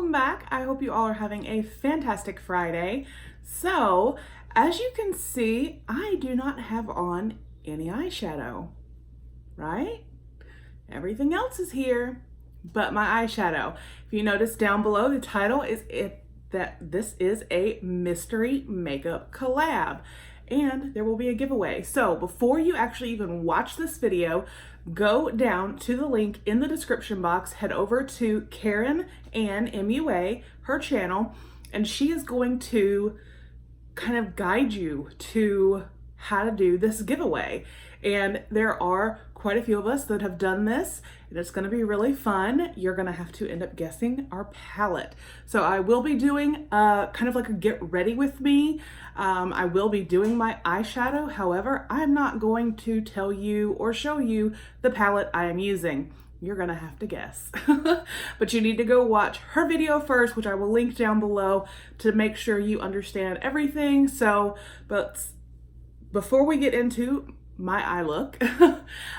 welcome back. I hope you all are having a fantastic Friday. So, as you can see, I do not have on any eyeshadow, right? Everything else is here, but my eyeshadow. If you notice down below, the title is that this is a mystery makeup collab, and there will be a giveaway. So before you actually even watch this video, go down to the link in the description box, head over to Karen Ann MUA, her channel, and she is going to kind of guide you to how to do this giveaway. And there are quite a few of us that have done this, and it's going to be really fun. You're going to have to end up guessing our palette. So I will be doing kind of like a get ready with me. I will be doing my eyeshadow. However, I'm not going to tell you or show you the palette I am using. You're gonna have to guess. But you need to go watch her video first, which I will link down below to make sure you understand everything. So, but before we get into my eye look,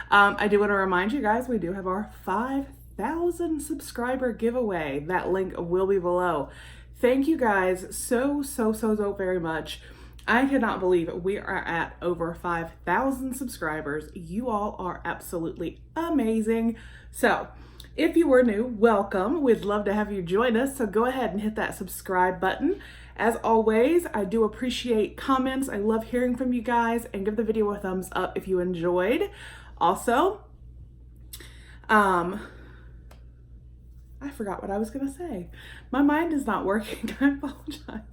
I do want to remind you guys, we do have our 5,000 subscriber giveaway. That link will be below. Thank you guys so very much. I cannot believe we are at over 5,000 subscribers. You all are absolutely amazing. So if you were new, welcome. We'd love to have you join us. So go ahead and hit that subscribe button. As always, I do appreciate comments. I love hearing from you guys, and give the video a thumbs up if you enjoyed. Also, I forgot what I was gonna say. My mind is not working. I apologize.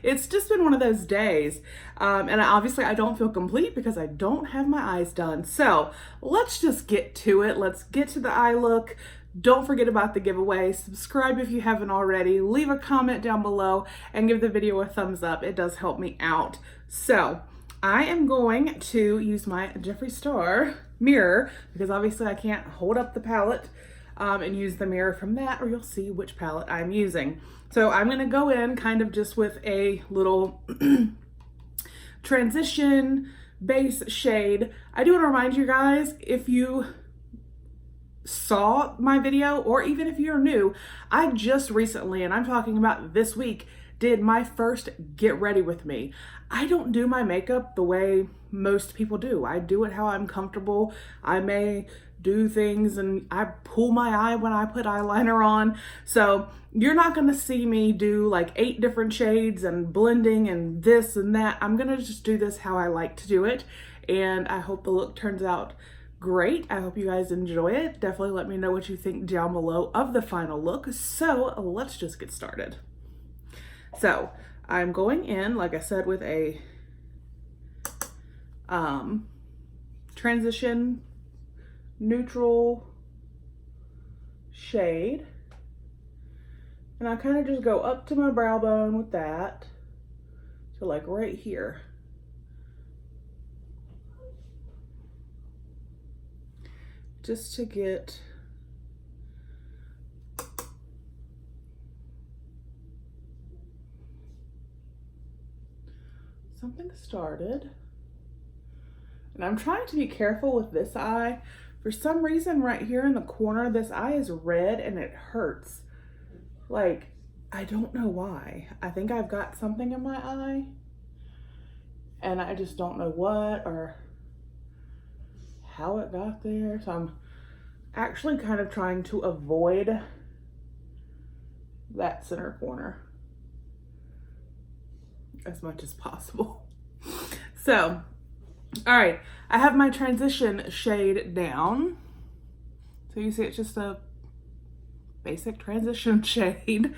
It's just been one of those days. And obviously I don't feel complete because I don't have my eyes done. So let's just get to it. Let's get to the eye look. Don't forget about the giveaway. Subscribe if you haven't already. Leave a comment down below and give the video a thumbs up. It does help me out. So I am going to use my Jeffree Star mirror because obviously I can't hold up the palette and use the mirror from that, or you'll see which palette I'm using. So I'm gonna go in kind of just with a little transition base shade. I do wanna remind you guys, if you saw my video, or even if you're new, I just recently, and I'm talking about this week, did my first get ready with me. I don't do my makeup the way most people do. I do it how I'm comfortable. I may do things and I pull my eye when I put eyeliner on. So you're not gonna see me do like 8 different shades and blending and this and that. I'm gonna just do this how I like to do it. And I hope the look turns out great. I hope you guys enjoy it. Definitely let me know what you think down below of the final look. So let's just get started. So I'm going in, like I said, with a transition neutral shade, and I kind of just go up to my brow bone with that to like right here. Just to get something started. And I'm trying to be careful with this eye. For some reason right here in the corner, this eye is red and it hurts. Like, I don't know why. I think I've got something in my eye and I just don't know what or how it got there. So I'm actually kind of trying to avoid that center corner as much as possible. So, all right, I have my transition shade down. So you see it's just a basic transition shade.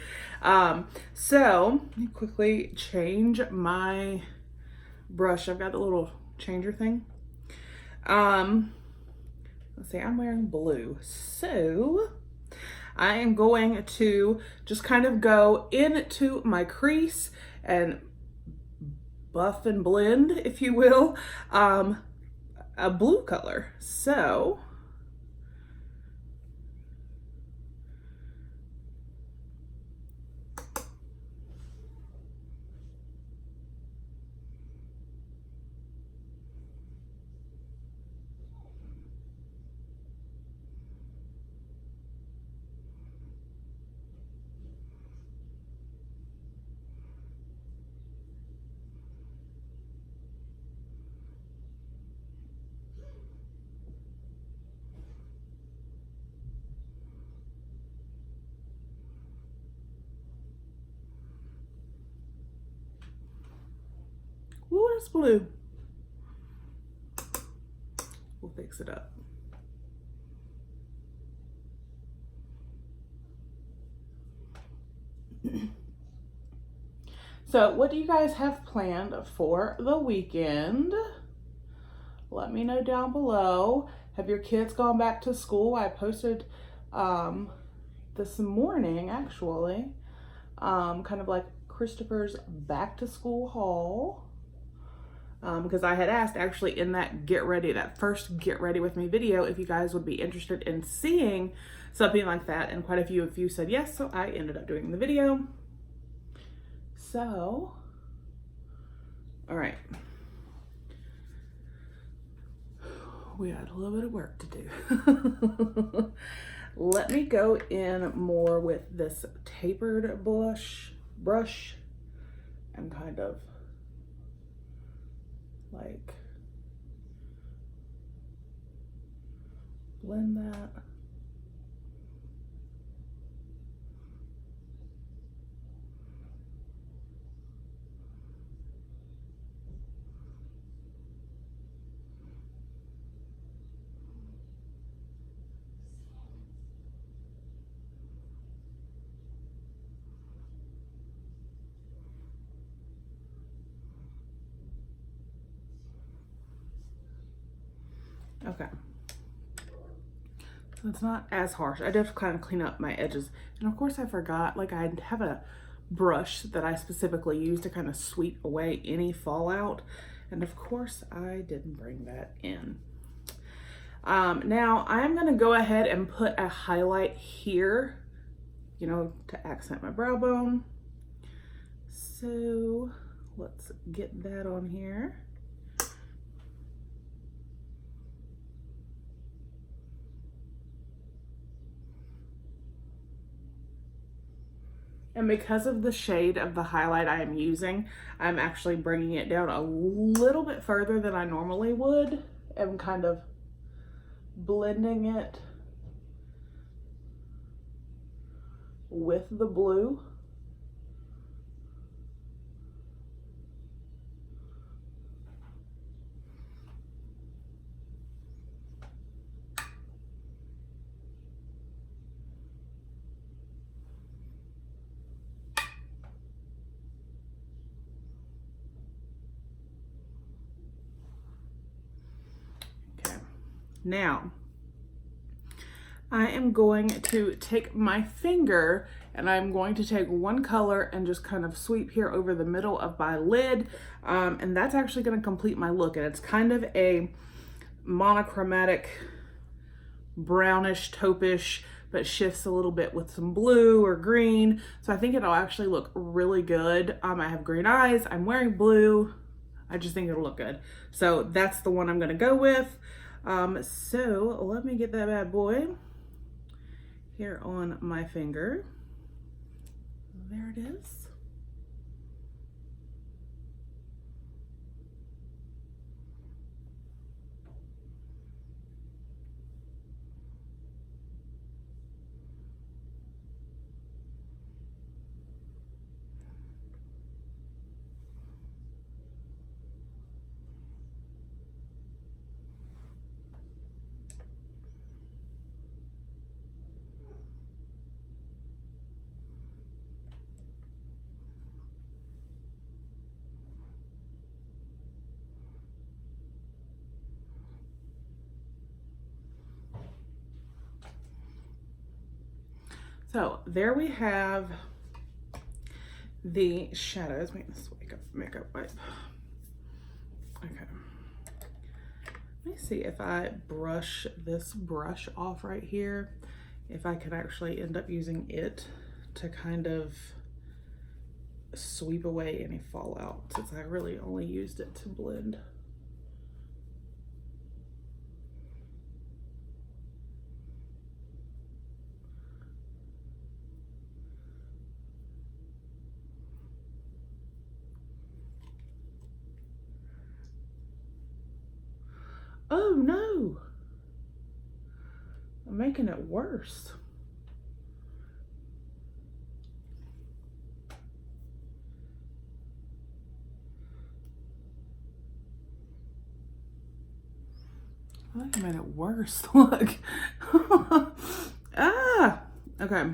So let me quickly change my brush. I've got the little changer thing. Let's see, I'm wearing blue. So I am going to just kind of go into my crease and buff and blend, if you will, a blue color. So it's blue. We'll fix it up. So what do you guys have planned for the weekend? Let me know down below. Have your kids gone back to school? I posted this morning, actually, kind of like Christopher's back to school haul. Because I had asked actually in that that first get ready with me video, if you guys would be interested in seeing something like that. And quite a few of you said yes, so I ended up doing the video. So, all right. We had a little bit of work to do. Let me go in more with this tapered brush and kind of like blend that. Okay, so it's not as harsh. I did kind of clean up my edges. And of course I forgot, like I have a brush that I specifically use to kind of sweep away any fallout. And of course I didn't bring that in. Now I'm gonna go ahead and put a highlight here, you know, to accent my brow bone. So let's get that on here. And because of the shade of the highlight I am using, I'm actually bringing it down a little bit further than I normally would and kind of blending it with the blue. Now, I am going to take my finger and I'm going to take one color and just kind of sweep here over the middle of my lid. And that's actually going to complete my look. And it's kind of a monochromatic, brownish, taupish, but shifts a little bit with some blue or green. So I think it'll actually look really good. I have green eyes, I'm wearing blue. I just think it'll look good. So that's the one I'm going to go with. So let me get that bad boy here on my finger. There it is. So there we have the shadows. Make this makeup wipe. Okay. Let me see if I brush this brush off right here, if I could actually end up using it to kind of sweep away any fallout, since I really only used it to blend. Oh no, I'm making it worse. I think I made it worse. Look. Ah! Okay.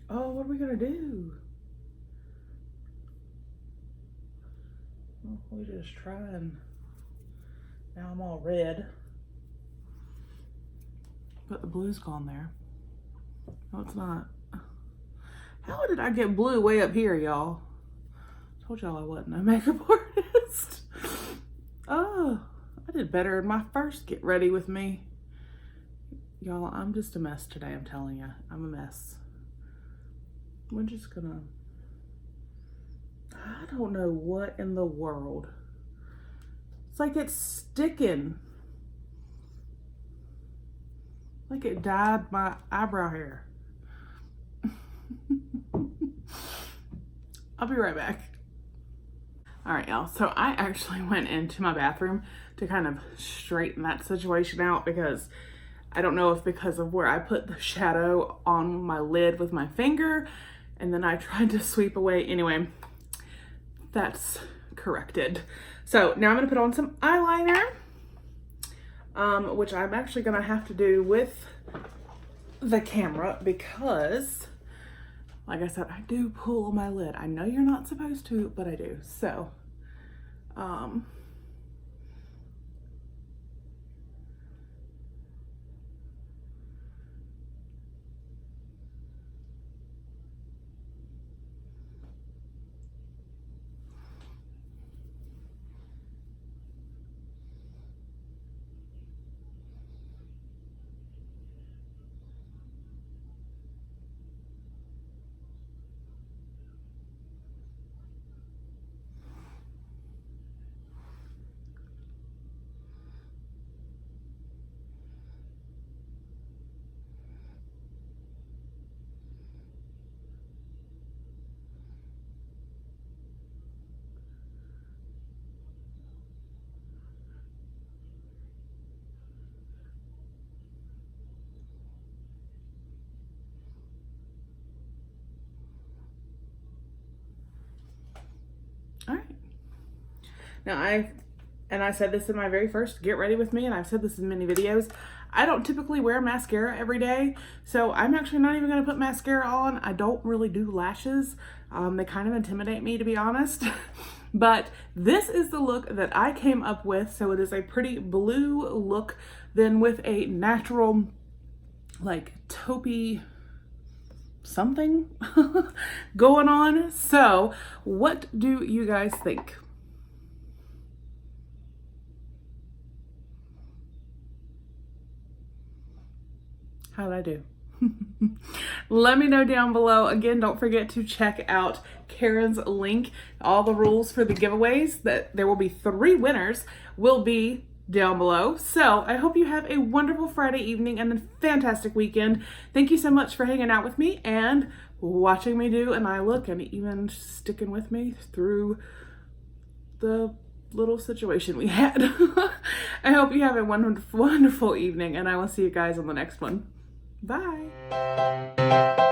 Oh, what are we gonna do? Well, we just try and now I'm all red. But the blue's gone there. No, it's not. How did I get blue way up here, y'all? Told y'all I wasn't a makeup artist. Oh, I did better in my first get ready with me. Y'all, I'm just a mess today, I'm telling you. I'm a mess. We're just gonna... I don't know what in the world. It's like it's sticking. Like it dyed my eyebrow hair. I'll be right back. All right, y'all. So I actually went into my bathroom to kind of straighten that situation out because I don't know if because of where I put the shadow on my lid with my finger and then I tried to sweep away. Anyway, that's corrected. So now I'm gonna put on some eyeliner, which I'm actually gonna have to do with the camera because, like I said, I do pull my lid. I know you're not supposed to, but I do. So, all right. Now I said this in my very first Get Ready With Me, and I've said this in many videos, I don't typically wear mascara every day, so I'm actually not even gonna put mascara on. I don't really do lashes. They kind of intimidate me, to be honest. But this is the look that I came up with. So it is a pretty blue look, then with a natural, like, taupey something going on. So what do you guys think? How'd I do? Let me know down below. Again, don't forget to check out Karen's link. All the rules for the giveaways, that there will be 3 winners, will be down below. So I hope you have a wonderful Friday evening and a fantastic weekend. Thank you so much for hanging out with me and watching me do an eye look and even sticking with me through the little situation we had. I hope you have a wonderful, wonderful evening, and I will see you guys on the next one. Bye.